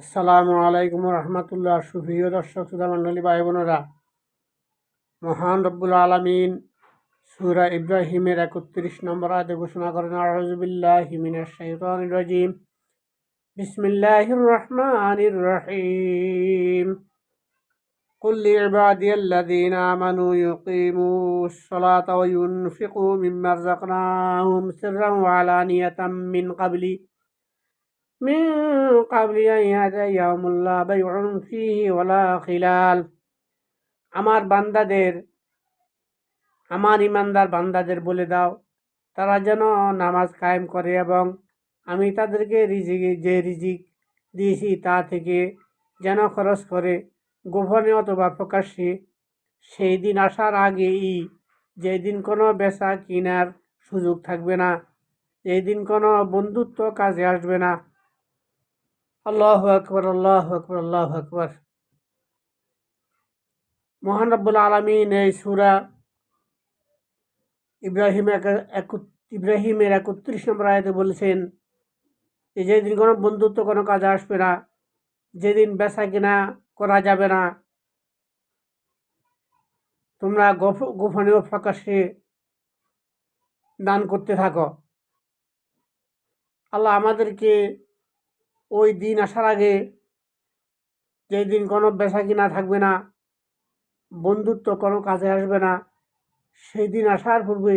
আসসালামু আলাইকুম রহমতুল্লাহ। সুপ্রিয় দর্শক শ্রোতা মণ্ডলী, ভাই বোনেরা, মহান রব্বুল আলামিন সূরা ইব্রাহিমের ৩১ নম্বর আয়াতে ঘোষণা করেন, আউযু বিল্লাহি মিনাশ শাইতানির রাজিম, বিসমিল্লাহির রহমানির রহিম, কুল লিইবাদিয়াল্লাযীনা আমানু ইউকিমুস সালাতা ওয়া ইউনফিকু মিম্মা রাযাকনাহুম সিররান ওয়া আলানিয়াতাম মিন ক্বাবলি আন ইয়াতিয়া ইয়াউমুন লা বাইউন ফীহি ওয়ালা খিলাল। আমার ইমানদার বান্দাদের বলে দাও, তারা যেন নামাজ কায়েম করে এবং আমি তাদেরকে যে রিজিক দিয়েছি তা থেকে যেন খরচ করে, গোপনে অথবা প্রকাশ্যে, সেই দিন আসার আগেই, যেদিন কোনো বেচা কিনার সুযোগ থাকবে না, এই দিন কোনো বন্ধুত্ব কাজে আসবে না। আল্লাহু আকবার, আল্লাহু আকবার, আল্লাহু আকবার। মহান রব্বুল আলামিন এই সূরা ইব্রাহিমের ৩১ নম্বর আয়াতে বলেছেন যে যেদিন কোনো বন্ধুত্ব কোনো কাজে আসবে না, যেদিন বেচা কিনা করা যাবে না, তোমরা গোপনে ও প্রকাশ্যে দান করতে থাকো। আল্লাহ আমাদেরকে ওই দিন আসার আগে, যেদিন কোনো বেচা কিনা থাকবে না, বন্ধুত্ব কোনো কাজে আসবে না, সেই দিন আসার পূর্বে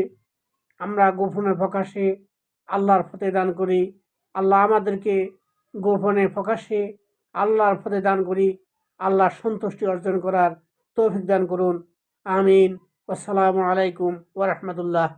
আমরা গোপনে প্রকাশ্যে আল্লাহর পথে দান করি। আল্লাহ আমাদেরকে গোপনে প্রকাশ্যে আল্লাহর পথে দান করি, আল্লাহর সন্তুষ্টি অর্জন করার তৌফিক দান করুন। আমিন। আসসালামু আলাইকুম ওয়া রাহমাতুল্লাহ।